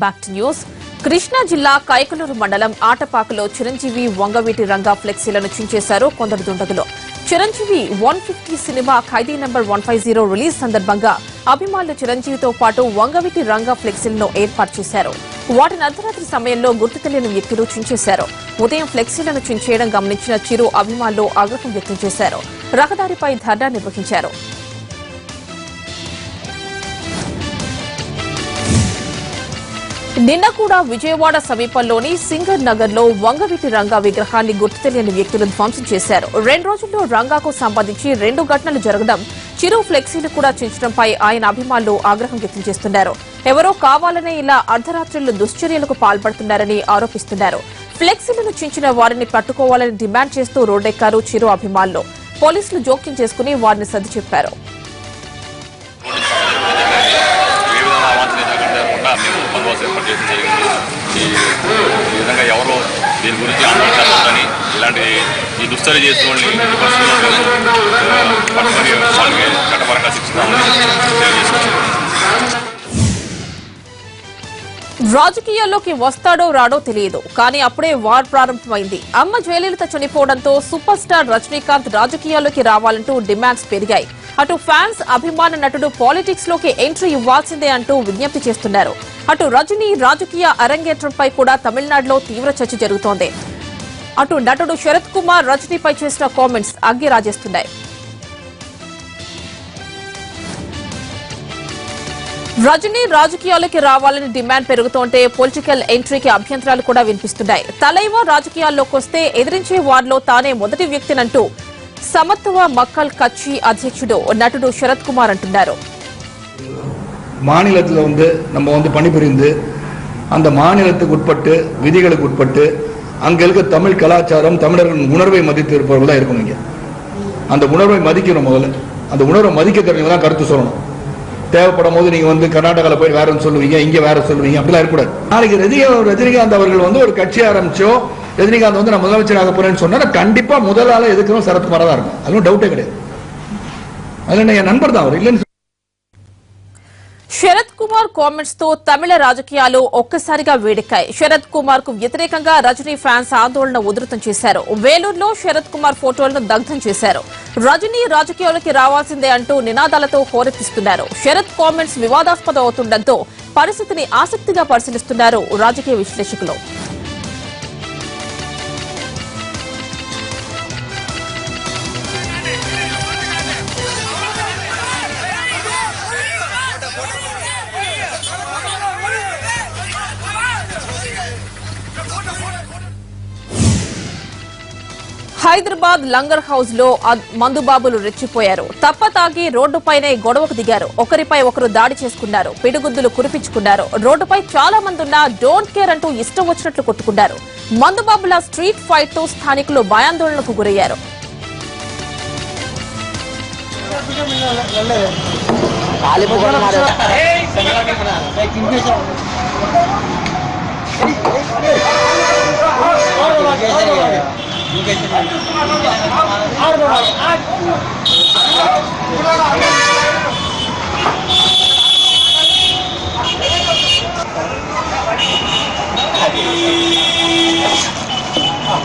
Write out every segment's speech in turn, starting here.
Back to news. Krishna జిల్లా కైకలూరు మండలం ఆటపాకలో చిరంజీవి వంగవీటి రంగా ఫ్లెక్సీలను చించేశారు కొందరు దుండగులు. చిరంజీవి 150 సినిమా ఖైదీ నంబర్ 150 రిలీజ్ సందర్భంగా అభిమానులు చిరంజీవితో పాటు వంగవీటి రంగా ఫ్లెక్సీలను ఏర్పాటు చేశారు. వాటిని అర్ధరాత్రి సమయంలో గుర్తు తెలియని వ్యక్తులు చించేశారు. ఉదయం ఫ్లెక్సీలను చించేయడం గమనించిన చిరు అభిమానులు ఆగ్రహం వ్యక్తం చేశారు. రహదారిపై ధర్నా నిర్వహించారు. నిన్న కూడా విజయవాడ సమీపంలోని సింగర్ నగర్ లో వంగవీటి రంగా విగ్రహాన్ని గుర్తు తెలియని వ్యక్తులు ధ్వంసం చేశారు. 2 రోజుల్లో రంగాకు సంబంధించి 2 ఘటనలు జరగడం, చిరు ఫ్లెక్సీలు కూడా చించడంపై ఆయన అభిమానులు ఆగ్రహం వ్యక్తం చేస్తున్నారు. ఎవరో కావాలనే ఇలా అర్ధరాత్రులు దుశ్చర్యలకు పాల్పడుతున్నారని ఆరోపిస్తున్నారు. ఫ్లెక్సీలను చించిన వారిని పట్టుకోవాలని డిమాండ్ చేస్తూ రోడ్డెక్కారు చిరు అభిమానులు. పోలీసులు జోక్యం చేసుకుని వారిని సర్ది చెప్పారు. ఈ విధంగా ఎవరో దీని గురించి ఆందోళన ఇలాంటి ఈ దుశ్చర్య చేసిన వాళ్ళని పట్టుకొని వాళ్ళకి చట్టపరంగా శిక్షిస్తామని రాజకీయాల్లోకి వస్తాడో రాడో తెలియదు, కానీ అప్పుడే వార్ ప్రారంభమైంది. అమ్మ జయలలిత చనిపోవడంతో సూపర్ స్టార్ రజనీకాంత్ రాజకీయాల్లోకి రావాలంటూ డిమాండ్స్ పెరిగాయి. అటు ఫ్యాన్స్, అభిమాన నటుడు పాలిటిక్స్ లోకి ఎంట్రీ ఇవ్వాల్సిందే అంటూ విజ్ఞప్తి చేస్తున్నారు. అటు రజనీ రాజకీయ అరంగేట్రంపై కూడా తమిళనాడులో తీవ్ర చర్చ జరుగుతోంది. అటు నటుడు శరత్ కుమార్ రజనీపై చేసిన కామెంట్స్ అగ్గి రాజేస్తున్నాయి. రజనీ రాజకీయాల్లోకి రావాలని డిమాండ్ పెరుగుతుంటే పొలిటికల్ ఎంట్రీకి అభ్యంతరాలు కూడా వినిపిస్తున్నాయి. తలైవ రాజకీయాల్లోకి వస్తే ఎదిరించే వారిలో తానే మొదటి వ్యక్తినంటూ సమత్వ మక్కల్ కచ్చి అధ్యక్షుడు నటుడు శరత్ కుమార్ అంటున్నారు. மாநிலத்தில் நம்ம பணிபுரிந்து அந்த மாநிலத்துக்கு உட்பட்டு விதிகளுக்கு உட்பட்டு அங்கே இருக்க தமிழ் கலாச்சாரம் தமிழர்களின் உணர்வை மதித்து இருப்பவர்கள் தான் இருக்கணும். இங்கே அந்த உணர்வை மதிக்கணும். முதல்ல அந்த உணர்வை மதிக்க தெரிஞ்சவங்க தான் கருத்து சொல்லணும். தேவைப்படும் போது நீங்க கர்நாடகாவில் போய் வேற சொல்லுவீங்க, இங்க வேற சொல்லுவீங்க, அப்படிலாம் இருக்கக்கூடாது. நாளைக்கு ரஜினிகாந்த் அவர்கள் ஒரு கட்சி ஆரம்பிச்சோ ரஜினிகாந்த் நான் முதலமைச்சராக போறேன்னு சொன்னா கண்டிப்பா முதல் ஆள எதுக்கும் சரத்குமாரா தான் இருக்கும். அதுவும் டவுட்டே கிடையாது. அதுல என் நண்பர் தான் அவர் இல்லைன்னு. శరత్ కుమార్ కామెంట్స్ తో తమిళ రాజకీయాలు ఒక్కసారిగా వేడెక్కాయి. శరత్ కుమార్ కు వ్యతిరేకంగా రజనీ ఫ్యాన్స్ ఆందోళన ఉధృతం చేశారు. వేలూరులో శరత్ కుమార్ ఫోటోలను దగ్ధం చేశారు. రజనీ రాజకీయాలకి రావాల్సిందే అంటూ నినాదాలతో హోరెత్తిస్తున్నారు. శరత్ కామెంట్స్ వివాదాస్పదం అవుతుండటంతో పరిస్థితిని ఆసక్తిగా పరిశీలిస్తున్నారు రాజకీయ విశ్లేషకులు. హైదరాబాద్ లంగర్ హౌస్ లో మందుబాబులు రెచ్చిపోయారు. తప్పతాగి రోడ్డుపైనే గొడవకు దిగారు. ఒకరిపై ఒకరు దాడి చేసుకున్నారు. పిడిగుద్దులు కురిపించుకున్నారు. రోడ్డుపై చాలా మంది ఉన్నా డోంట్ కేర్ అంటూ ఇష్టం వచ్చినట్లు కొట్టుకున్నారు. మందుబాబుల స్ట్రీట్ ఫైట్ తో స్థానికులు భయాందోళనకు గురయ్యారు.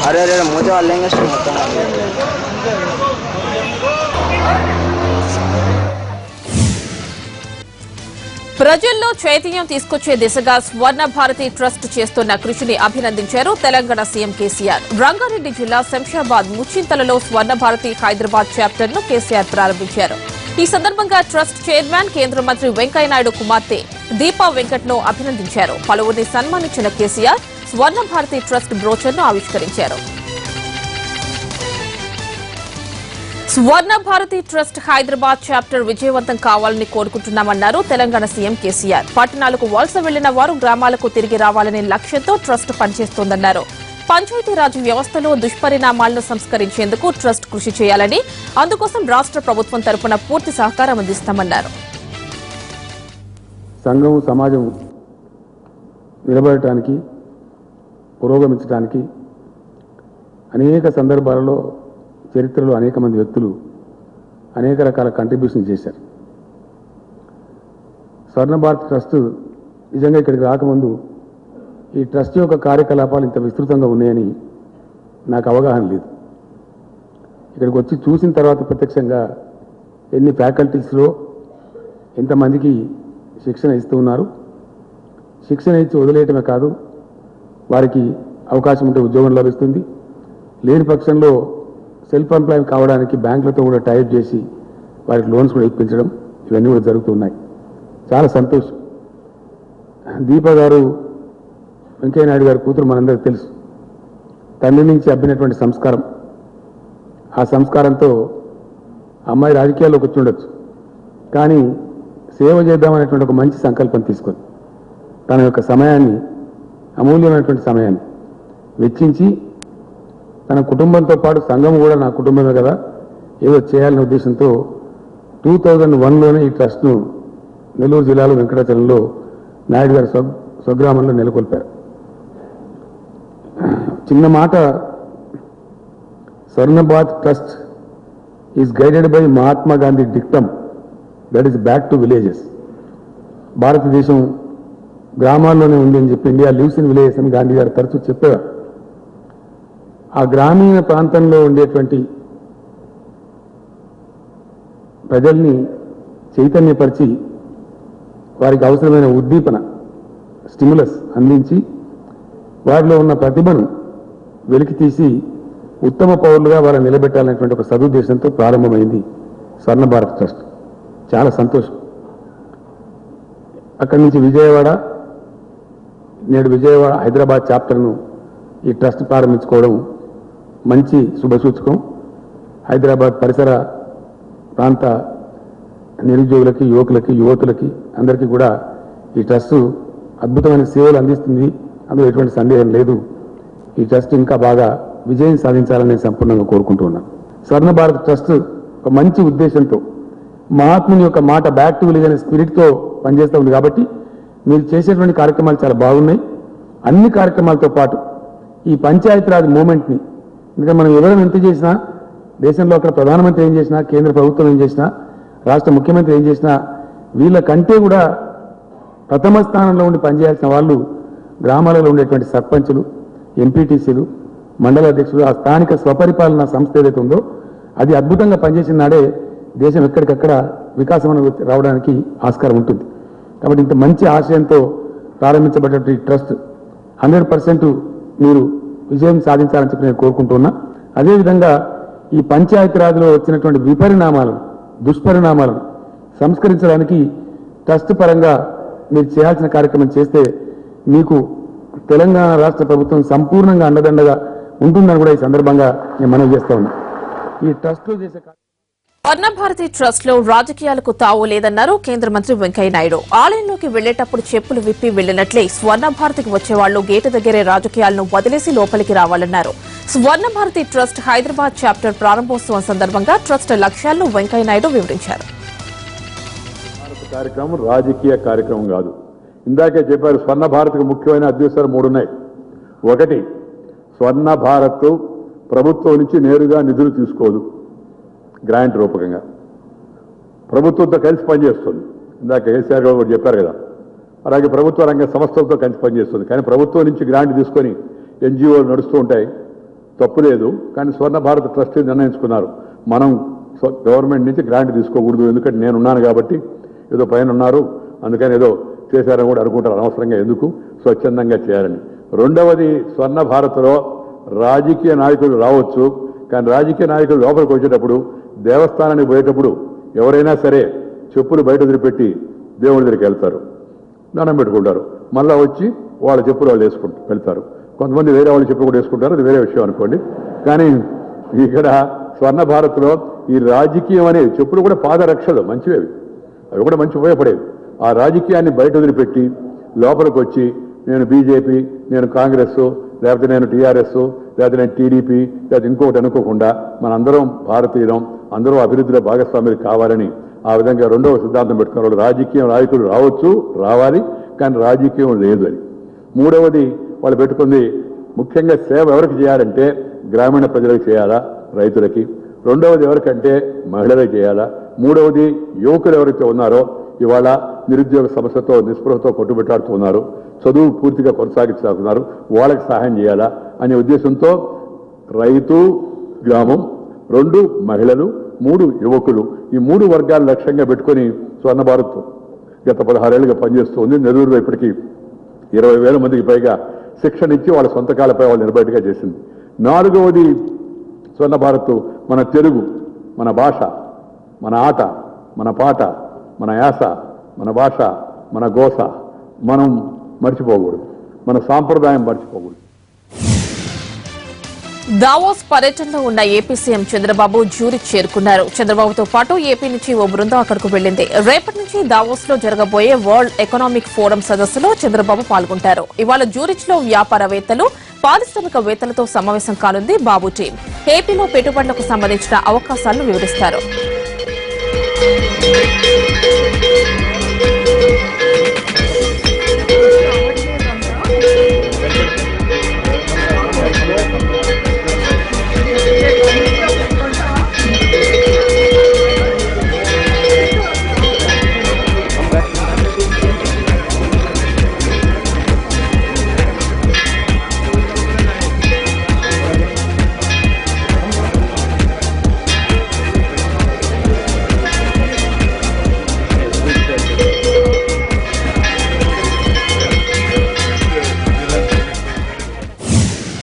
अरे अरे मुझे वाले लेंगे ప్రజల్లో చైతన్యం తీసుకొచ్చే దిశగా స్వర్ణ భారతి ట్రస్ట్ చేస్తున్న కృషిని అభినందించారు తెలంగాణ సీఎం కేసీఆర్. రంగారెడ్డి జిల్లా శంషాబాద్ ముచ్చింతలలో స్వర్ణ భారతి హైదరాబాద్ చాప్టర్ ను కేసీఆర్ ప్రారంభించారు. ఈ సందర్భంగా ట్రస్ట్ చైర్మన్ కేంద్ర మంత్రి వెంకయ్యనాయుడు కుమార్తె దీపా వెంకట్ ను అభినందించారు. పలువురిని సన్మానించిన కేసీఆర్ స్వర్ణ భారతి ట్రస్ట్ బ్రోచర్ ను ఆవిష్కరించారు. స్వర్ణ భారతి ట్రస్ట్ హైదరాబాద్ చాప్టర్ విజయవంతం కావాలని కోరుకుంటున్నామన్నారు తెలంగాణ సీఎం కేసీఆర్. పట్టణాలకు వలస వెళ్లిన వారు గ్రామాలకు తిరిగి రావాలనే లక్ష్యంతో ట్రస్ట్ పనిచేస్తోందన్నారు. పంచాయతీరాజ్ వ్యవస్థలో దుష్పరిణామాలను సంస్కరించేందుకు ట్రస్ట్ కృషి చేయాలని, అందుకోసం రాష్ట్ర ప్రభుత్వం తరపున పూర్తి సహకారం అందిస్తామన్నారు. సంఘం సమాజం నిలబడటానికి, పురోగమించడానికి అనేక సందర్భాలలో చరిత్రలో అనేక మంది వ్యక్తులు అనేక రకాల కంట్రిబ్యూషన్ చేశారు. స్వర్ణ భారత్ ట్రస్ట్ నిజంగా ఇక్కడికి రాకముందు ఈ ట్రస్ట్ యొక్క కార్యకలాపాలు ఇంత విస్తృతంగా ఉన్నాయని నాకు అవగాహన లేదు. ఇక్కడికి వచ్చి చూసిన తర్వాత ప్రత్యక్షంగా ఎన్ని ఫ్యాకల్టీస్లో ఎంతమందికి శిక్షణ ఇస్తూ ఉన్నారు. శిక్షణ ఇచ్చి వదిలేయటమే కాదు, వారికి అవకాశం ఉంటే ఉద్యోగం లభిస్తుంది, లేని పక్షంలో సెల్ఫ్ ఎంప్లాయ్ కావడానికి బ్యాంకులతో కూడా టైప్ చేసి వారికి లోన్స్ కూడా ఇప్పించడం, ఇవన్నీ కూడా జరుగుతున్నాయి. చాలా సంతోషం. దీప గారు, వెంకయ్యనాయుడు గారి కూతురు మనందరికీ తెలుసు. తండ్రి నుంచి అబ్బినటువంటి సంస్కారం, ఆ సంస్కారంతో అమ్మాయి రాజకీయాల్లోకి వచ్చి ఉండొచ్చు, కానీ సేవ చేద్దామనేటువంటి ఒక మంచి సంకల్పం తీసుకొని తన యొక్క సమయాన్ని, అమూల్యమైనటువంటి సమయాన్ని వెచ్చించి తన కుటుంబంతో పాటు సంఘం కూడా నా కుటుంబమే కదా, ఏదో చేయాలనే ఉద్దేశంతో 2001లోనే ఈ ట్రస్ట్ను నెల్లూరు జిల్లాలో వెంకటాచలంలో నాయుడు గారి స్వగ్రామంలో నెలకొల్పారు. చిన్న మాట, Swarna Bharat trust is guided by Mahatma Gandhi dictum, that is back to villages. భారతదేశం గ్రామాల్లోనే ఉంది అని చెప్పి ఇండియా లివ్స్ ఇన్ విలేజెస్ అని గాంధీ గారు తరచూ చెప్పేవారు. ఆ గ్రామీణ ప్రాంతంలో ఉండేటువంటి ప్రజల్ని చైతన్యపరిచి వారికి అవసరమైన ఉద్దీపన, స్టిమ్యులస్ అందించి వారిలో ఉన్న ప్రతిభను వెలికి తీసి ఉత్తమ పౌరులుగా వారిని నిలబెట్టాలనేటువంటి ఒక సదుద్దేశంతో ప్రారంభమైంది స్వర్ణ భారత్ ట్రస్ట్. చాలా సంతోషం. అక్కడి నుంచి విజయవాడ, నేడు విజయవాడ హైదరాబాద్ చాప్టర్ను ఈ ట్రస్ట్ ప్రారంభించుకోవడం మంచి శుభసూచకం. హైదరాబాద్ పరిసర ప్రాంత నిరుద్యోగులకి, యువకులకి, యువతులకి అందరికీ కూడా ఈ ట్రస్ట్ అద్భుతమైన సేవలు అందిస్తుంది, అందులో ఎటువంటి సందేహం లేదు. ఈ ట్రస్ట్ ఇంకా బాగా విజయం సాధించాలని నేను సంపూర్ణంగా కోరుకుంటూ ఉన్నాను. స్వర్ణ భారత్ ట్రస్ట్ ఒక మంచి ఉద్దేశంతో, మహాత్ముని యొక్క మాట బ్యాక్ టు విలేజ్ అనే స్పిరిట్తో పనిచేస్తూ ఉంది. కాబట్టి మీరు చేసేటువంటి కార్యక్రమాలు చాలా బాగున్నాయి. అన్ని కార్యక్రమాలతో పాటు ఈ పంచాయతీరాజ్ మూమెంట్ని, ఎందుకంటే మనం ఎవరైనా ఎంత చేసినా, దేశంలో అక్కడ ప్రధానమంత్రి ఏం చేసినా, కేంద్ర ప్రభుత్వం ఏం చేసినా, రాష్ట్ర ముఖ్యమంత్రి ఏం చేసినా, వీళ్ళ కంటే కూడా ప్రథమ స్థానంలో ఉండి పనిచేయాల్సిన వాళ్ళు గ్రామాలలో ఉండేటువంటి సర్పంచులు, ఎంపీటీసీలు, మండల అధ్యక్షులు, ఆ స్థానిక స్వపరిపాలన సంస్థ ఏదైతే ఉందో అది అద్భుతంగా పనిచేసిన నాడే దేశం ఎక్కడికక్కడ వికాసం రావడానికి ఆస్కారం ఉంటుంది. కాబట్టి ఇంత మంచి ఆశయంతో ప్రారంభించబడినటువంటి ట్రస్ట్ 100% మీరు విజయం సాధించాలని చెప్పి నేను కోరుకుంటున్నా. అదేవిధంగా ఈ పంచాయతీరాజ్లో వచ్చినటువంటి విపరిణామాలను, దుష్పరిణామాలను సంస్కరించడానికి ట్రస్ట్ పరంగా మీరు చేయాల్సిన కార్యక్రమం చేస్తే మీకు తెలంగాణ రాష్ట్ర ప్రభుత్వం సంపూర్ణంగా అండదండగా ఉంటుందని కూడా ఈ సందర్భంగా నేను మనవి చేస్తా ఉన్నా. ఈ ట్రస్ట్లో చేసే స్వర్ణభారతి ట్రస్ట్ లో రాజకీయాలకు తావు లేదన్నారు కేంద్ర మంత్రి వెంకయ్యనాయుడు. ఆలయంలోకి వెళ్లేటప్పుడు చెప్పులు విప్పి వెళ్లినట్లే స్వర్ణభారతికి వచ్చేవాళ్లు గేటు దగ్గరే రాజకీయాలను వదిలేసి లోపలికి రావాలన్నారు. స్వర్ణభారతి ట్రస్ట్ హైదరాబాద్ చాప్టర్ ప్రారంభోత్సవం సందర్భంగా ట్రస్ట్ లక్ష్యాలను వెంకయ్యనాయుడు వివరించారు. కార్యక్రమం రాజకీయ కార్యక్రమం కాదు. ఇందాకే చెప్పారు, స్వర్ణ భారత్కు ముఖ్యమైన అధ్యక్షాలు 3 ఉన్నాయి. ఒకటి, స్వర్ణ భారత్ ప్రభుత్వం నుంచి నేరుగా నిధులు తీసుకోదు, గ్రాంట్ రూపకంగా ప్రభుత్వంతో కలిసి పనిచేస్తుంది. ఇందాక కేసీఆర్ గారు కూడా చెప్పారు కదా, అలాగే ప్రభుత్వ రంగ సంస్థలతో కలిసి పనిచేస్తుంది. కానీ ప్రభుత్వం నుంచి గ్రాంట్ తీసుకొని ఎన్జిఓలు నడుస్తూ ఉంటాయి, తప్పు లేదు. కానీ స్వర్ణ భారత్ ట్రస్ట్ నిర్ణయించుకున్నారు, మనం గవర్నమెంట్ నుంచి గ్రాంట్ తీసుకోకూడదు, ఎందుకంటే నేనున్నాను కాబట్టి, ఏదో పైన ఉన్నారు అందుకని ఏదో చేశారని కూడా అనుకుంటారు, అనవసరంగా ఎందుకు, స్వచ్ఛందంగా చేయాలని. రెండవది, స్వర్ణ భారత్లో రాజకీయ నాయకులు రావచ్చు, కానీ రాజకీయ నాయకులు లోపలికి వచ్చేటప్పుడు, దేవస్థానానికి పోయేటప్పుడు ఎవరైనా సరే చెప్పులు బయట వదిలిపెట్టి దేవుడి దగ్గరికి వెళ్తారు, దండం పెట్టుకుంటారు, మళ్ళీ వచ్చి వాళ్ళ చెప్పులు వాళ్ళు వెళ్తారు. కొంతమంది వేరే వాళ్ళు చెప్పులు కూడా వేసుకుంటారు, అది వేరే విషయం అనుకోండి. కానీ ఇక్కడ స్వర్ణ భారత్లో ఈ రాజకీయం అనేది, చెప్పులు కూడా పాదరక్షలు మంచివేవి, అవి కూడా మంచి ఉపయోగపడేవి. ఆ రాజకీయాన్ని బయట వదిలిపెట్టి లోపలికి వచ్చి నేను బీజేపీ, నేను కాంగ్రెస్, లేకపోతే నేను టీఆర్ఎస్, లేకపోతే నేను టీడీపీ, లేకపోతే ఇంకొకటి అనుకోకుండా మనందరం భారతీయులం, అందరూ అభివృద్ధిలో భాగస్వాములు కావాలని ఆ విధంగా రెండవ సిద్ధాంతం పెట్టుకున్నారు. రాజకీయ నాయకులు రావచ్చు, రావాలి, కానీ రాజకీయం లేదు అని. మూడవది వాళ్ళు పెట్టుకుంది, ముఖ్యంగా సేవ ఎవరికి చేయాలంటే గ్రామీణ ప్రజలకు చేయాలా, రైతులకి. రెండవది ఎవరికంటే మహిళలకు చేయాలా. మూడవది యువకులు ఎవరైతే ఉన్నారో ఇవాళ నిరుద్యోగ సమస్యతో నిస్పృహతో కొట్టుబెట్టాడుతున్నారు, చదువు పూర్తిగా కొనసాగించాలన్నారు, వాళ్ళకి సహాయం చేయాలా అనే ఉద్దేశంతో రైతు, గ్రామం, 2 మహిళలు, 3 యువకులు, ఈ 3 వర్గాలు లక్ష్యంగా పెట్టుకుని స్వర్ణ భారత్ గత 16 ఏళ్లుగా పనిచేస్తుంది. నెల్లూరులో ఇప్పటికీ 20,000 మందికి పైగా శిక్షణ ఇచ్చి వాళ్ళ సొంత కాళ్ళపై వాళ్ళు నిలబెట్టుగా చేసింది. 4వది స్వర్ణ భారత్ మన తెలుగు, మన భాష, మన ఆట, మన పాట, మన యాస, మన భాష, మన గోస మనం మర్చిపోకూడదు, మన సాంప్రదాయం మర్చిపోకూడదు. దావోస్ పర్యటనలో ఉన్న ఏపీ సీఎం చంద్రబాబు జ్యూరిచ్ చేరుకున్నారు. చంద్రబాబుతో పాటు ఏపీ నుంచి ఓ బృందం అక్కడకు వెళ్లింది. రేపటి నుంచి దావోస్ లో జరగబోయే వరల్డ్ ఎకనామిక్ ఫోరం సదస్సులో చంద్రబాబు పాల్గొంటారు. ఇవాళ జ్యూరిచ్ లో వ్యాపారవేత్తలు, పారిశ్రామికవేత్తలతో సమావేశం కానుంది బాబు టీం. ఏపీలో పెట్టుబడులకు సంబంధించిన అవకాశాలను వివరిస్తారు.